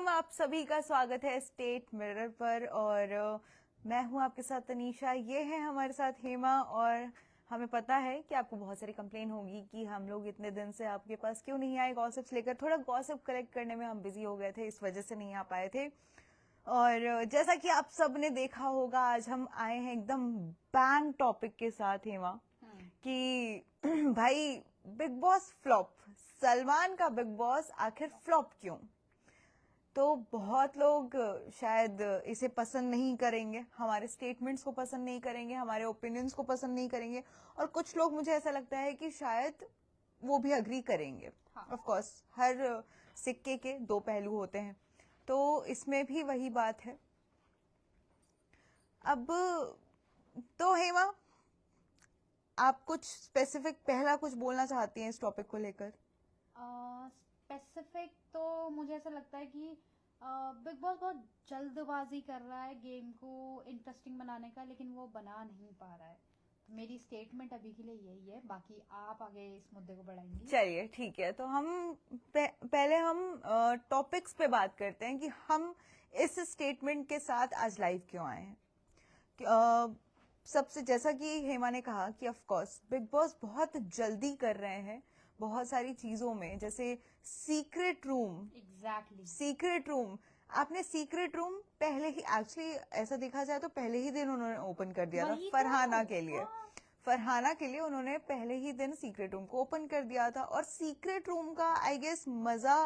Welcome, आप सभी का स्वागत है स्टेट मिरर पर। और मैं हूं आपके साथ तनीषा, ये है हमारे साथ हेमा। और हमें पता है कि आपको बहुत सारी कंप्लेन होगी कि हम लोग इतने दिन से आपके पास क्यों नहीं आए गॉसिप्स लेकर। थोड़ा गॉसिप कलेक्ट करने में हम बिजी हो गए थे, इस वजह से नहीं आ पाए थे। और जैसा कि आप सब ने देखा होगा, आज हम आए हैं एकदम बैंग टॉपिक के साथ हेमा, कि भाई बिग बॉस फ्लॉप, सलमान का बिग बॉस आखिर फ्लॉप क्यों। तो बहुत लोग शायद इसे पसंद नहीं करेंगे, हमारे स्टेटमेंट्स को पसंद नहीं करेंगे, हमारे ओपिनियंस को पसंद नहीं करेंगे, और कुछ लोग, मुझे ऐसा लगता है कि शायद वो भी अग्री करेंगे। ऑफ कोर्स हर सिक्के के दो पहलू होते हैं, तो इसमें भी वही बात है। अब तो हेमा, आप कुछ स्पेसिफिक पहला कुछ बोलना चाहती हैं इस टॉपिक को लेकर? स्पेसिफिक तो मुझे ऐसा लगता है कि बिग बॉस बहुत जल्दबाजी कर रहा है गेम को इंटरेस्टिंग बनाने का, लेकिन वो बना नहीं पा रहा है। तो मेरी स्टेटमेंट अभी के लिए यही है, बाकी आप आगे इस मुद्दे को बढ़ाएंगी। चलिए ठीक है, तो हम पहले हम टॉपिक्स पे बात करते हैं कि हम इस स्टेटमेंट के साथ आज लाइव क्यों आए हैं। सबसे, जैसा कि हेमा ने कहा कि ऑफ कोर्स बिग बॉस बहुत जल्दी कर रहे हैं बहुत सारी चीजों में, जैसे सीक्रेट रूम। सीक्रेट रूम, आपने सीक्रेट रूम पहले ही, एक्चुअली ऐसा देखा जाए तो पहले ही दिन उन्होंने ओपन कर दिया था फरहाना के लिए। फरहाना के लिए उन्होंने पहले ही दिन सीक्रेट रूम को ओपन कर दिया था। और सीक्रेट रूम का आई गेस मजा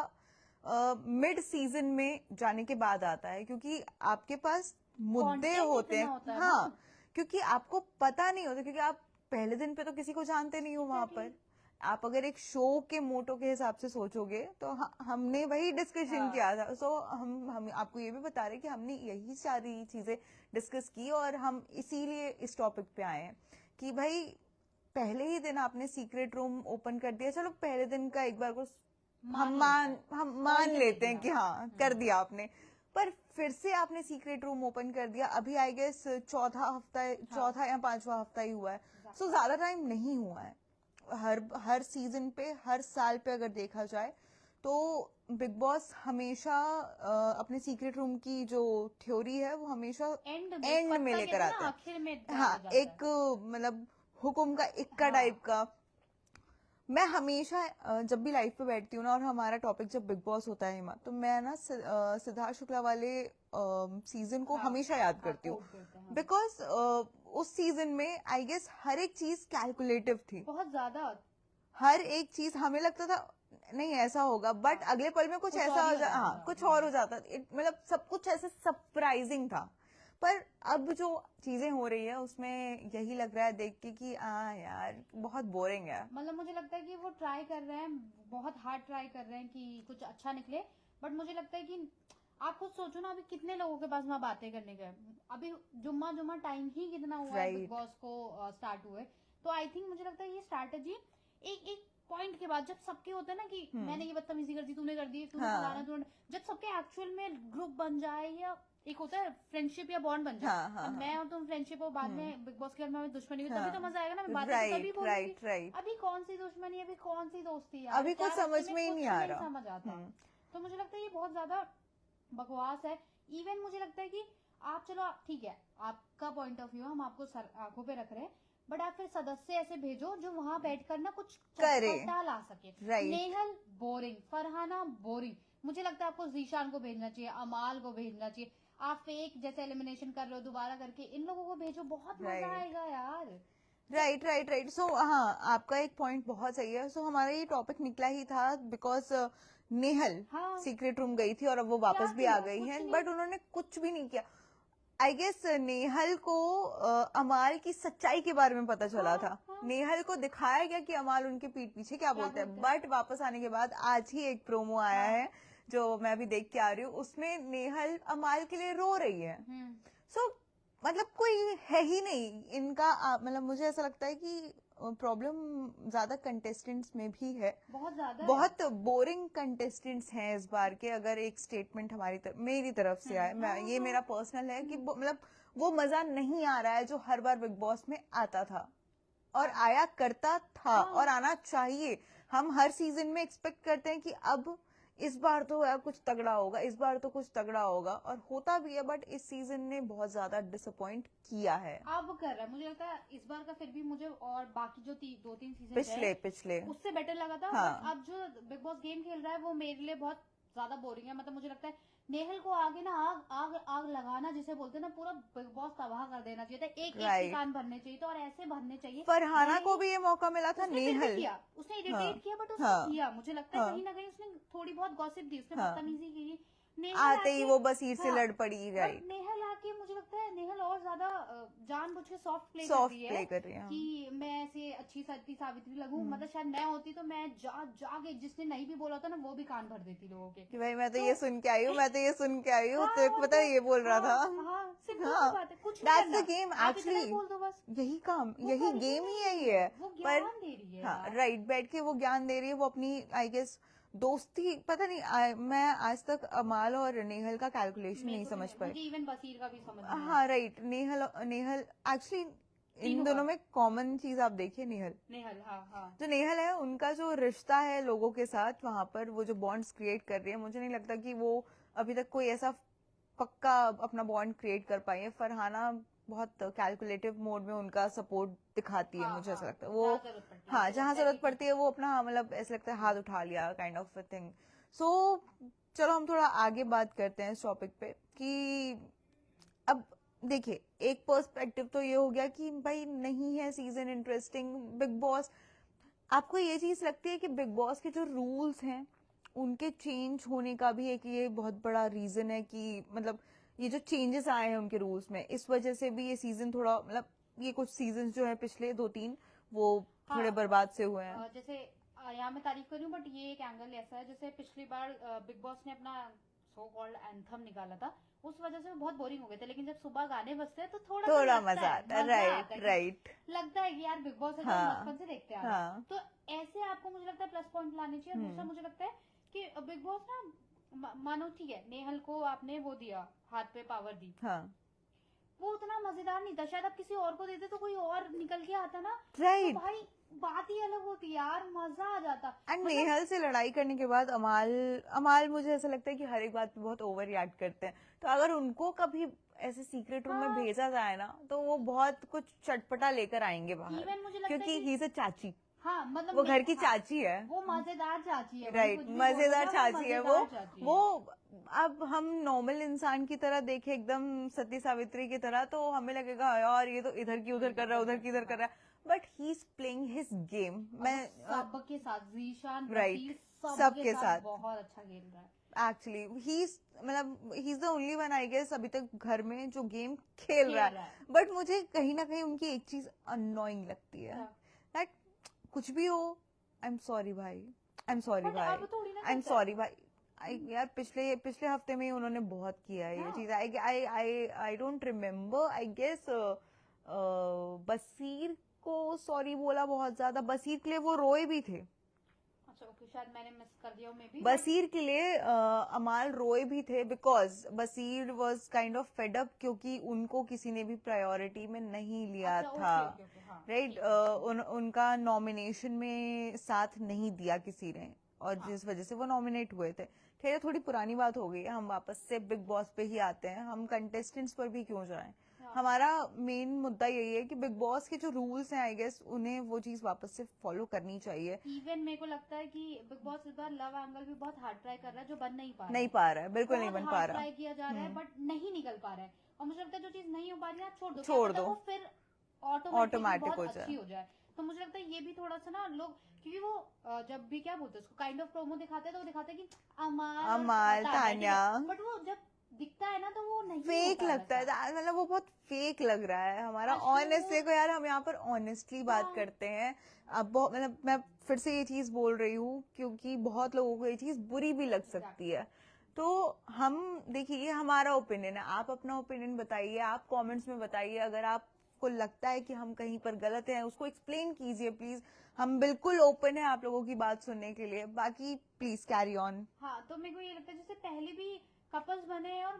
मिड सीजन में जाने के बाद आता है, क्योंकि आपके पास मुद्दे होते हैं। हाँ, क्योंकि आपको पता नहीं होता, क्योंकि आप पहले दिन पे तो किसी को जानते नहीं हो वहां पर। आप अगर एक शो के मोटो के हिसाब से सोचोगे तो हमने वही डिस्कशन किया था। सो हम आपको ये भी बता रहे कि हमने यही सारी चीजें डिस्कस की, और हम इसीलिए इस टॉपिक पे आए हैं कि भाई पहले ही दिन आपने सीक्रेट रूम ओपन कर दिया। चलो पहले दिन का एक बार को हम मान लेते हैं कि हाँ कर दिया आपने, पर फिर से आपने सीक्रेट रूम ओपन कर दिया। अभी आई गेस चौथा या पांचवा हफ्ता ही हुआ है, सो ज्यादा टाइम नहीं हुआ है। हर सीजन पे, हर साल पे अगर देखा जाए तो बिग बॉस हमेशा अपने सीक्रेट रूम की जो थ्योरी है वो हमेशा एंड में लेकर आता है। हाँ, एक मतलब हुकुम का इक्का टाइप का। मैं हमेशा जब भी लाइव पे बैठती हूँ ना, और हमारा टॉपिक जब बिग बॉस होता है हिमा, तो मैं ना सिद्धार्थ शुक्ला वाले सीजन को हमेशा याद करती हूँ, बिकॉज उस सीजन में आई गेस हर एक चीज कैलकुलेटिव थी, बहुत ज्यादा। हर एक चीज हमें लगता था नहीं ऐसा होगा, बट अगले पल में कुछ ऐसा हो जाता, हाँ कुछ और हो जाता, मतलब सब कुछ ऐसे सरप्राइजिंग था। पर अब जो चीजें हो रही है उसमें यही लग रहा है देख के कि यार बहुत बोरिंग है। मतलब मुझे लगता है कि वो ट्राई कर रहे हैं, बहुत हार्ड ट्राई कर रहे हैं कि कुछ अच्छा निकले, बट मुझे लगता है कि आप खुद सोचो ना, अभी कितने लोगों के पास वहां बातें करने गए। अभी जुम्मा टाइम ही कितना हुआ है बिग बॉस को स्टार्ट हुए। तो आई थिंक मुझे लगता है ये स्ट्रैटेजी एक एक पॉइंट के बाद, जब सबके होते हैं ना कि मैंने ये बदतमीजी कर दी, तूने कर दी, तूने फलाना, तूने, जब सबके एक्चुअल में ग्रुप बन जाए, या एक होता है फ्रेंडशिप या बॉन्ड बन जाए। अब मैं और तुम फ्रेंडशिप हो, बाद में बिग बॉस के घर में दुश्मनी हुई, तभी तो मजा आएगा ना। मैं बातें तभी बोलूंगी। अभी कौन सी दुश्मनी, अभी कौन सी दोस्ती है, अभी कुछ समझ में ही नहीं आ रहा, समझ आता। तो मुझे लगता है ये बहुत ज्यादा बकवास है। इवन मुझे लगता है कि आप, चलो ठीक है, आपका पॉइंट ऑफ व्यू हम आपको आंखों पे रख रहे हैं, बट आप फिर सदस्य ऐसे भेजो जो वहां बैठकर ना कुछ चटपटा ला सके। Nehal boring, Farhana boring. मुझे लगता है आपको जीशान को भेजना चाहिए, अमाल को भेजना चाहिए। आप फेक जैसे एलिमिनेशन कर रहे हो दोबारा करके, इन लोगों को भेजो, बहुत मजा आएगा यार। राइट। सो हाँ, आपका एक पॉइंट बहुत सही है। सो हमारा ये टॉपिक निकला ही था बिकॉज नेहल सीक्रेट रूम गई थी और अब वो वापस भी आ गई है, बट उन्होंने कुछ भी नहीं किया। आई गेस नेहल को अमाल की सच्चाई के बारे में पता चला था। नेहल को दिखाया गया कि अमाल उनके पीठ पीछे क्या बोलते हैं, बट वापस आने के बाद आज ही एक प्रोमो आया है जो मैं भी देख के आ रही हूँ, उसमें नेहल अमाल के लिए रो रही है। सो मतलब कोई है ही नहीं इनका, मतलब मुझे ऐसा लगता है कि प्रॉब्लम ज्यादा कंटेस्टेंट्स में भी है, बहुत बोरिंग कंटेस्टेंट्स हैं इस बार के। अगर एक स्टेटमेंट मेरी तरफ से आए, ये मेरा पर्सनल है कि मतलब वो मजा नहीं आ रहा है जो हर बार बिग बॉस में आता था और आया करता था और आना चाहिए। हम हर सीजन में एक्सपेक्ट करते हैं कि अब इस बार तो यार कुछ तगड़ा होगा, इस बार तो कुछ तगड़ा होगा, और होता भी है, बट इस सीजन ने बहुत ज्यादा डिसअपॉइंट किया है। अब कर रहा है, मुझे लगता है इस बार का फिर भी मुझे, और बाकी जो 2-3 सीजन पिछले उससे बेटर लगा था। हाँ। बट अब जो बिग बॉस गेम खेल रहा है वो मेरे लिए बहुत ज्यादा बोरिंग है। मतलब मुझे लगता है नेहल को आगे ना आग आग आग लगाना जिसे बोलते हैं ना, पूरा बिग बॉस तबाह कर देना चाहिए था। एक एक के कान भरने चाहिए था, और ऐसे भरने चाहिए। फरहाना को भी ये मौका मिला था। उसने फिर भी नेहल किया, उसने इरिटेट किया, बट उसने हाँ किया। मुझे लगता है हाँ कहीं ना कहीं उसने थोड़ी बहुत गॉसिप दी, उसने हाँ बदतमीजी की। नेहल आते ही आके वो बसीर से हाँ, लड़ पड़ी, बट राइट। नेहल आके मुझे लगता है नेहल और ज्यादा जानबूझ के सॉफ्ट प्ले कर रही है कि मैं ऐसे अच्छी सती सावित्री लगूं। मतलब शायद मैं होती तो मैं जाके जिसने नहीं भी बोला था ना वो भी कान भर देती लोगों के कि भाई मैं तो ये सुन के आई हूँ, मैं तो ये सुन के आई हूँ, हाँ, तो पता है ये बोल रहा था। हाँ, सिंपल हाँ, सी बात है, कुछ नहीं दैट्स करना, द गेम आप इतना ही एक्चुअली। बोल दो बस। यही काम, वो यही कर गेम ही रही यही है। वो पर ज्ञान दे रही है हाँ यार। राइट, बैठ के वो ज्ञान दे रही है, वो अपनी आई गेस दोस्ती, पता नहीं मैं आज तक अमाल और नेहल का कैलकुलेशन नहीं समझ पाई। मुझे इवन बसीर का भी समझ नहीं आया। हाँ राइट, नेहल एक्चुअली इन दोनों में कॉमन चीज आप देखिए, नेहल हाँ। जो नेहल है उनका जो रिश्ता है लोगों के साथ, वहां पर वो जो बॉन्ड्स क्रिएट कर रही है, मुझे नहीं लगता कि वो अभी तक कोई ऐसा पक्का अपना बॉन्ड क्रिएट कर पाई है। फरहाना बहुत कैलकुलेटिव मोड में उनका सपोर्ट दिखाती है, मुझे ऐसा लगता है वो हाँ जहाँ जरूरत पड़ती है वो अपना मतलब ऐसा लगता है हाथ उठा लिया काइंड ऑफ थिंग। सो चलो हम थोड़ा आगे बात करते हैं इस टॉपिक पे कि अब देखिए, एक पर्सपेक्टिव तो ये हो गया कि भाई नहीं है सीजन इंटरेस्टिंग। बिग बॉस, आपको ये चीज लगती है कि बिग बॉस के जो रूल्स हैं उनके चेंज होने का भी एक ये बहुत बड़ा रीजन है कि मतलब ये जो चेंजेस आए हैं उनके रूल्स में, इस वजह से भी ये सीजन थोड़ा मतलब ये कुछ सीजन जो है पिछले 2-3 वो थोड़े बर्बाद से हुए हैं। जैसे यहाँ मैं तारीफ कर रही हूँ, बट ये एक एंगल ऐसा है, जैसे पिछली बार बिग बॉस ने अपना सो कॉल्ड एंथम निकाला था, उस वजह से बहुत बोरिंग हो गए थे। लेकिन जब सुबह गाने बजते हैं तो थोड़ा मजा आता है, राइट लगता है कि यार बिग बॉस है, हाँ, बचपन से देखते आ रहे हैं। तो ऐसे आपको मुझे लगता है प्लस पॉइंट लाने चाहिए। दूसरा मुझे लगता है कि बिग बॉस ना, मानो ठीक है नेहल को आपने वो दिया, हाथ पे पावर दी, हाँ वो उतना मजेदार नहीं था। शायद आप किसी और को देते तो कोई और निकल के आता ना, राइट, तो भाई बात ही अलग होती यार, मजा आ जाता। एंड नेहल से लड़ाई करने के बाद अमाल मुझे ऐसा लगता है कि हर एक बात पे बहुत ओवर रिएक्ट करते हैं, तो अगर उनको कभी ऐसे सीक्रेट रूम में भेजा जाए ना तो वो बहुत कुछ चटपटा लेकर आएंगे बाहर, क्योंकि ही इज अ चाची। हाँ, मतलब वो घर की चाची है, वो मजेदार चाची है, राइट, मजेदार चाची है वो। अब हम नॉर्मल इंसान की तरह देखे एकदम सती सावित्री की तरह तो हमें लगेगा यार ये तो इधर की उधर कर रहा है, उधर की इधर कर रहा है, but he is playing his game. मैं सबके साथ जीशान राइट सबके साथ बहुत अच्छा खेल रहा है। Actually he is the only one I guess अभी तक घर में जो गेम खेल रहा है। बट मुझे कहीं ना कहीं उनकी एक चीज अननोइंग लगती है, दैट कुछ भी हो आई एम सॉरी भाई, आई एम सॉरी भाई, यार पिछले हफ्ते में ही उन्होंने बहुत किया है ये चीज। I don't remember, I guess Basir को सॉरी बोला बहुत ज्यादा, बसीर के लिए वो रोए भी थे। अच्छा ओके, शायद मैंने मिस कर दिया मे बी। बसीर के लिए अमाल रोए भी थे because Baseer was kind of fed up, क्योंकि उनको किसी ने भी प्रायोरिटी में नहीं लिया था, राइट। उनका नॉमिनेशन में साथ नहीं दिया किसी ने, और जिस वजह से वो नॉमिनेट हुए थे। खैर थोड़ी पुरानी बात हो गई है, हम वापस से बिग बॉस पे ही आते हैं। हम कंटेस्टेंट्स पर भी क्यों जाएं, हमारा मेन मुद्दा यही है कि बिग बॉस के जो रूल्स हैं आई गेस उन्हें वो चीज वापस से फॉलो करनी चाहिए। इवन मेरे को लगता है कि बिग बॉस इस बार लव एंगल भी बहुत हार्ड ट्राई कर रहा है, जो बन नहीं पा रहा है, बिल्कुल नहीं बन पा रहा, ट्राई किया जा रहा है बट नहीं निकल पा रहा है। और मुझे लगता है जो चीज नहीं हो पा रही है आप छोड़ दो, वो फिर ऑटोमेटिक हो जाए। तो मुझे लगता है ये भी थोड़ा सा ना लोग, क्योंकि वो जब भी क्या बोलते हैं उसको काइंड ऑफ प्रोमो दिखाते हैं तो वो दिखाते हैं कि अमाल तान्या, बट वो जब दिखता है ना तो वो नहीं फेक लगता है, मतलब वो बहुत फेक लग रहा है। हमारा ऑनेस्ट देखो यार, हम यहाँ पर ऑनेस्टली बात करते हैं। अब मतलब मैं फिर से ये चीज बोल रही हूँ क्योंकि बहुत लोगों को ये चीज बुरी भी लग सकती है, तो हम देखिए ये हमारा ओपिनियन है, आप अपना ओपिनियन बताइए, आप कमेंट्स में बताइए। अगर आपको लगता है कि हम कहीं पर गलत हैं उसको एक्सप्लेन कीजिए प्लीज, हम बिल्कुल ओपन है आप लोगों की बात सुनने के लिए। बाकी प्लीज कैरी ऑन। हाँ, तो मेरे को ये लगता है जैसे पहले भी कपल्स बने और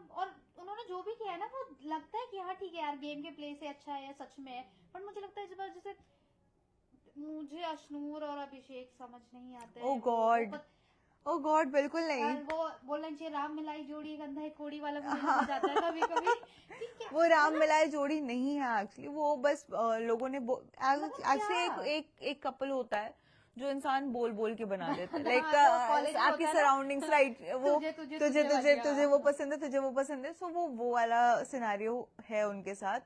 उन्होंने जो भी किया है ना वो लगता है कि हाँ ठीक है यार गेम के प्ले से अच्छा है, सच में है। बट मुझे लगता है इस बार जैसे मुझे अश्नूर और अभिषेक समझ नहीं आते। ओह गॉड, ओ गॉड बिल्कुल और नहीं। वो बोलना चाहिए राम मिलाई जोड़ी गंधा है कोड़ी वाला मुझे समझ आता है कभी कभी। ठीक है, वो राम मिलाए जोड़ी नहीं है एक्चुअली, वो बस लोगों ने मतलब एक्चुअली क्या? एक कपल होता है जो इंसान बोल बोल के बना देता है, हाँ, लाइक तो कॉलेज में आपकी होता है ना, सराउंडिंग्स, राइट, वो तुझे तुझे तुझे तुझे तुझे वाली, तुझे वो हाँ। पसंद है, तुझे वो पसंद है, सो वो वाला सिनेरियो है उनके साथ।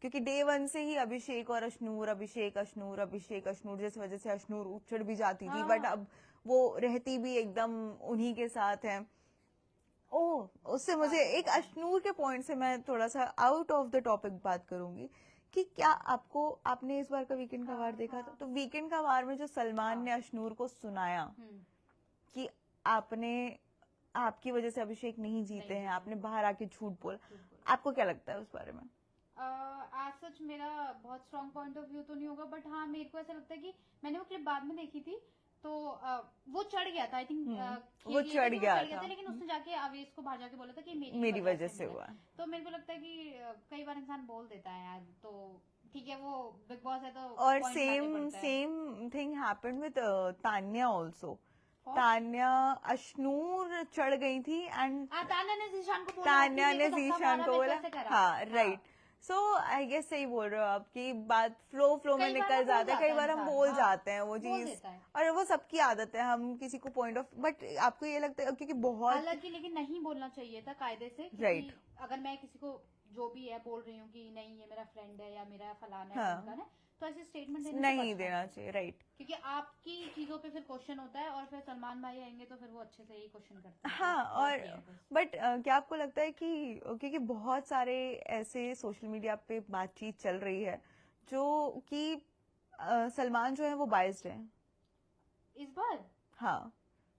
क्योंकि डे वन से ही अभिषेक और अश्नूर, अभिषेक अश्नूर, अभिषेक अश्नूर, जिस वजह से अश्नूर उछड़ भी जाती थी, बट हाँ। अब वो रहती भी एकदम उन्हीं के साथ है। ओ, उससे मुझे एक अश्नूर के पॉइंट से मैं थोड़ा सा आउट ऑफ द टॉपिक बात करूंगी कि क्या आपने इस बार का वीकेंड का वार देखा था? तो वीकेंड का वार में जो सलमान ने अश्नूर को सुनाया कि आपने आपकी वजह से अभिषेक नहीं जीते हैं, आपने बाहर आके झूठ बोला, आपको क्या लगता है उस बारे में? आज सच मेरा बहुत स्ट्रॉन्ग पॉइंट ऑफ व्यू तो नहीं होगा, बट हाँ मेरे को ऐसा लगता है कि मैंने वो क्लिप बाद में देखी थी, तो वो चढ़ गया था, आई थिंक वो चढ़ गया था, लेकिन उसने जाके आवेश को बाहर जाके बोला था कि मेरी वजह से हुआ। तो मेरे को लगता है कि कई बार इंसान बोल देता है यार, तो ठीक है, वो बिग बॉस है तो और point लाने पड़ता है। Same thing happened with Tanya also. Tanya Ashnoor चढ़ गई थी एंड तान्या ने जीशान को बोला, तान्या कि ने मेरे को धक्का जीशान मारा, को मैं बोला, कैसे करा? हाँ राइट। सो आई गेस सही बोल रहे हो आप कि बात फ्लो में कई बार निकल ना जाता है, बोल कई बार हम जाता है बोल इंसान, जाते हैं वो बोल चीज, देता है। और वो सबकी आदत है, हम किसी को पॉइंट ऑफ, बट आपको ये लगता है क्योंकि बहुत हालांकि लेकिन नहीं बोलना चाहिए था कायदे से, क्योंकि Right. अगर मैं किसी को जो भी है बोल रही हूँ कि नहीं ये मेरा फ्रेंड है या मेरा फलाना है हाँ। ढिमकाना है, तो ऐसे स्टेटमेंट नहीं देना चाहिए, राइट। क्योंकि आपकी चीजों पे फिर क्वेश्चन होता है, और फिर सलमान भाई आएंगे तो फिर वो अच्छे से ही क्वेश्चन करते हैं। हाँ, और बट क्या आपको लगता है कि क्योंकि बहुत सारे ऐसे सोशल मीडिया पे बातचीत चल रही है जो कि सलमान जो है वो बाइस्ड है इस बार? हाँ,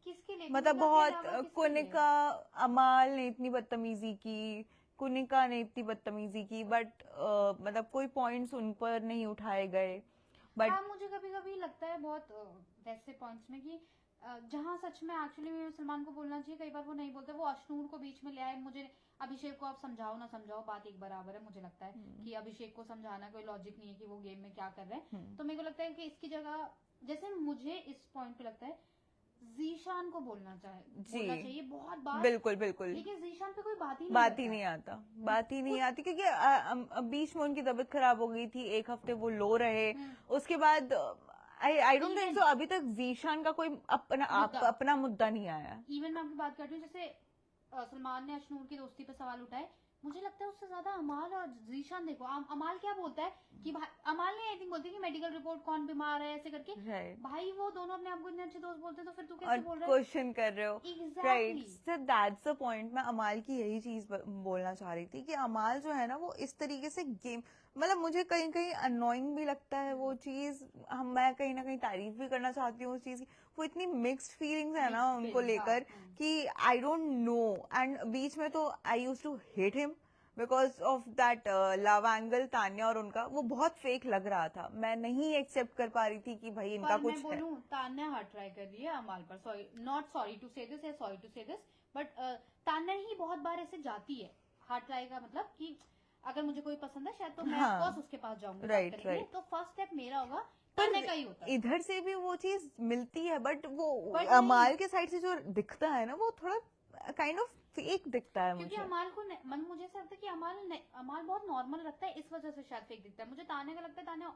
किसके लिए? मतलब कुनिका के बहुत अलावा किसके कुनिका, अमाल ने इतनी बदतमीजी की, कुनिका ने इतनी बदतमीजी की, बट मतलब कोई पॉइंट्स उन पर नहीं उठाए गए, बट हाँ, मुझे कभी कभी लगता है बहुत वैसे पॉइंट्स में कि जहाँ सच में एक्चुअली सलमान को बोलना चाहिए, कई बार वो नहीं बोलते, वो अश्नूर को बीच में ले आए। मुझे अभिषेक को आप समझाओ ना समझाओ, बात एक बराबर है, मुझे लगता है कि अभिषेक को समझाना कोई लॉजिक नहीं है कि वो गेम में क्या कर रहे हैं। तो मेरे को लगता है कि इसकी जगह, जैसे मुझे इस पॉइंट पे लगता है जीशान को बोलना चाहिए बहुत बार, बिल्कुल बिल्कुल, लेकिन जीशान पे कोई बात ही नहीं आता, बात ही नहीं आती, क्योंकि बीच में उनकी तबीयत खराब हो गई थी, एक हफ्ते वो लो रहे, उसके बाद आई डोंट थिंक सो अभी तक जीशान का कोई अपना मुद्दा नहीं आया। इवन मैं आपकी बात करती हूँ, जैसे सलमान ने अश्नूर की दोस्ती पे सवाल उठाए, मुझे लगता है उससे ज्यादा अमाल और जीशान, देखो अमाल क्या बोलता है कि भाई, अमाल ने आई थिंक बोलती है कि मेडिकल रिपोर्ट कौन बीमार है ऐसे करके, भाई वो दोनों अपने आप को इतने अच्छे दोस्त बोलते हैं, तो फिर तू कैसे बोल रहा है, क्वेश्चन कर रहे हो, right? So that's the point. मैं अमाल की यही चीज बोलना चाह रही थी कि अमाल जो है ना वो इस तरीके से गेम, मतलब मुझे कहीं कहीं अनोइंग भी लगता है वो चीज, मैं कहीं ना कहीं तारीफ भी करना चाहती हूँ उस चीज की, वो इतनी मिक्स्ड फीलिंग्स है ना उनको लेकर कि आई डोंट नो, एंड बीच में तो I used to hate him because of that love angle Tanya और उनका, वो बहुत फेक लग रहा था, मैं नहीं एक्सेप्ट कर पा रही थी कि भाई इनका कुछ मैं बोलूं, तान्या हार्ड ट्राई कर रही है अमाल पर, सॉरी टू से दिस, बट तान्या ही बहुत बार ऐसे जाती है हार्ड ट्राई का, मतलब कि अगर मुझे कोई पसंद है शायद तो मैं ऑफकोर्स उसके पास जाऊंगी, राइट, तो फर्स्ट स्टेप मेरा होगा, तान्या का ही होता है। इधर से भी वो चीज मिलती है, बट वो अमाल के साइड से जो दिखता है ना वो थोड़ा काइंड ऑफ फेक दिखता है मुझे, क्योंकि अमाल को मुझे ऐसा लगता है कि अमाल बहुत नॉर्मल लगता है, इस वजह से शायद फेक दिखता है। मुझे तान्या का लगता है तान्या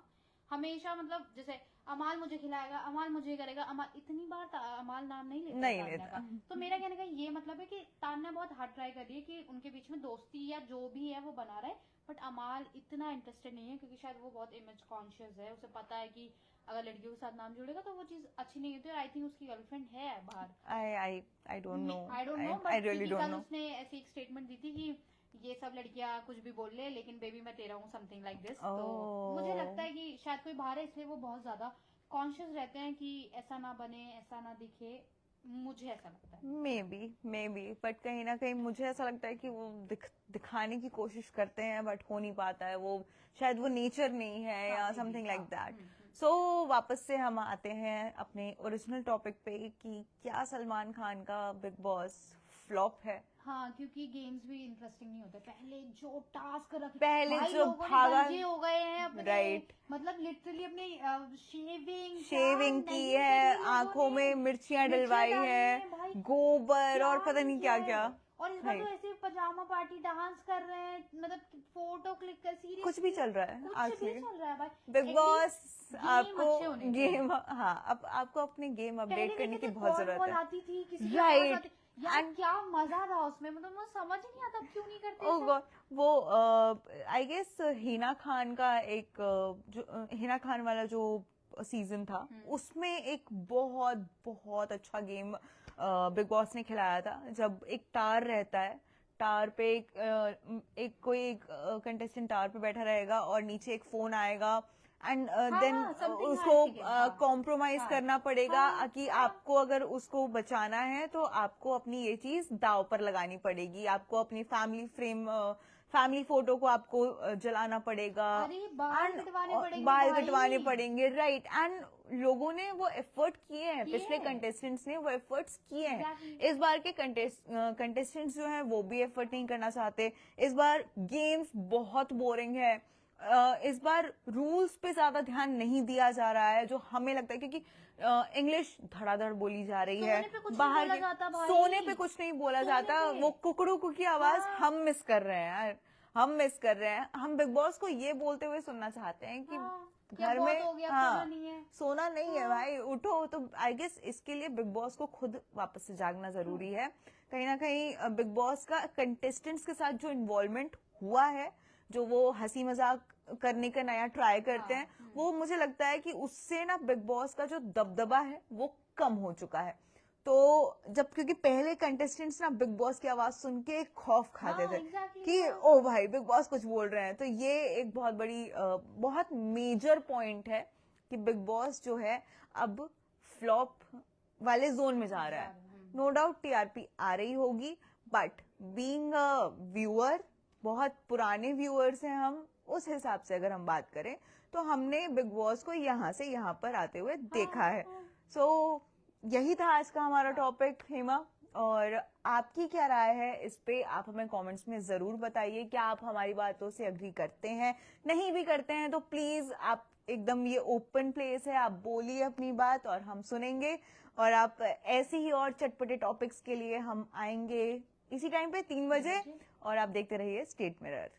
हमेशा, मतलब जैसे अमाल मुझे खिलाएगा, अमाल मुझे करेगा, अमाल इतनी बार अमाल नाम नहीं लेता का। तो मेरा कहने का ये मतलब है कि तान्या बहुत हार्ड ट्राई कर रही है कि उनके बीच में दोस्ती या जो भी है वो बना रहे, बट अमाल इतना इंटरेस्टेड नहीं है, क्योंकि शायद वो बहुत इमेज कॉन्शियस है, उसे पता है कि अगर लड़कियों के साथ नाम जुड़ेगा तो वो चीज अच्छी नहीं होती, और आई थिंक उसकी गर्लफ्रेंड है बाहर, आई don't no, I really don't know. उसने ऐसी एक स्टेटमेंट दी थी कि ये सब लड़कियां कुछ भी बोल ले, लेकिन बेबी मैं तेरा हूँ, समथिंग लाइक दिस। तो मुझे लगता है कि शायद कोई बाहर है, इसलिए वो बहुत ज्यादा कॉन्शियस रहते हैं कि ऐसा ना बने, ऐसा ना दिखे, मुझे ऐसा लगता है। मे बी बट कहीं ना कहीं मुझे ऐसा लगता है कि वो दिखाने की कोशिश करते हैं बट हो नहीं पाता है, वो शायद वो नेचर नहीं है या समथिंग लाइक दैट। सो वापस से हम आते हैं अपने ओरिजिनल टॉपिक पे कि क्या सलमान खान का बिग बॉस फ्लॉप है। हाँ, क्योंकि गेम्स भी इंटरेस्टिंग नहीं होते। पहले जो टास्क रखे, पहले भाई जो लोगों ने भागा, गंजे हो गए हैं अपने, राइट, मतलब लिटरली अपने शेविंग की है, आंखों में मिर्चियां डलवाई है, गोबर और पता नहीं क्या क्या। और इस बार तो ऐसे पजामा पार्टी डांस कर रहे हैं, मतलब फोटो क्लिक कर, सीरियसली कुछ भी चल रहा है कुछ आज भी चल रहा है भाई। बिग बॉस आपको अच्छे होने चाहिए। गेम, हाँ, अब आपको अपने गेम अपडेट करने की बहुत कॉल जरूरत है। आती थी, किसी की राइट, आवाज आती, यार क्या मजा था उसमें, मतलब मुझे समझ ही नहीं आता क्यों नहीं करते ओ ऐसा। गॉड, वो आई गेस हिना खान का एक जो हिना खान वाला जो सीजन था, उसमें एक बहुत बहुत अच्छा गेम बिग बॉस ने खिलाया था। जब एक टार रहता है, टार पे एक कोई कंटेस्टेंट टार पे बैठा रहेगा और नीचे एक फोन आएगा एंड देन उसको कॉम्प्रोमाइज करना पड़ेगा कि आपको अगर उसको बचाना है तो आपको अपनी ये चीज दाव पर लगानी पड़ेगी, आपको अपनी फैमिली फोटो को आपको जलाना पड़ेगा, बाल कटवाने पड़ेंगे, राइट। एंड लोगों ने वो एफर्ट किए हैं, पिछले कंटेस्टेंट्स ने वो एफर्ट्स किए हैं। इस बार के कंटेस्टेंट्स जो हैं वो भी एफर्ट नहीं करना चाहते। इस बार गेम्स बहुत बोरिंग है। इस बार रूल्स पे ज्यादा ध्यान नहीं दिया जा रहा है जो हमें लगता है, क्योंकि इंग्लिश धड़ाधड़ बोली जा रही है, बाहर सोने पे कुछ नहीं बोला जाता। वो कुकड़ू की आवाज हम मिस कर रहे हैं यार, हम मिस कर रहे हैं। हम बिग बॉस को ये बोलते हुए सुनना चाहते हैं कि घर में सोना नहीं है भाई, उठो। तो आई गेस इसके लिए बिग बॉस को खुद वापस से जागना जरूरी है। कहीं ना कहीं बिग बॉस का कंटेस्टेंट्स के साथ जो इन्वॉल्वमेंट हुआ है, जो वो हंसी मजाक करने का नया ट्राई करते हैं, वो मुझे लगता है कि उससे ना बिग बॉस का जो दबदबा है वो कम हो चुका है। तो जब, क्योंकि पहले कंटेस्टेंट्स ना बिग बॉस की आवाज सुन के खौफ खाते थे कि ओ भाई बिग बॉस कुछ बोल रहे हैं। तो ये एक बहुत बड़ी बहुत मेजर पॉइंट है कि बिग बॉस जो है अब फ्लॉप वाले जोन में जा रहा है। नो डाउट टीआरपी आ रही होगी, बट बीइंग अ व्यूअर, बहुत पुराने व्यूअर्स हैं हम, उस हिसाब से अगर हम बात करें तो हमने बिग बॉस को यहाँ से यहाँ पर आते हुए देखा है। सो यही था आज का हमारा टॉपिक, हेमा। और आपकी क्या राय है इस पे, आप हमें कमेंट्स में जरूर बताइए। क्या आप हमारी बातों से एग्री करते हैं? नहीं भी करते हैं तो प्लीज आप, एकदम ये ओपन प्लेस है, आप बोलिए अपनी बात और हम सुनेंगे। और आप ऐसे ही और चटपटे टॉपिक्स के लिए हम आएंगे इसी टाइम पे 3 बजे, और आप देखते रहिए स्टेट मिरर।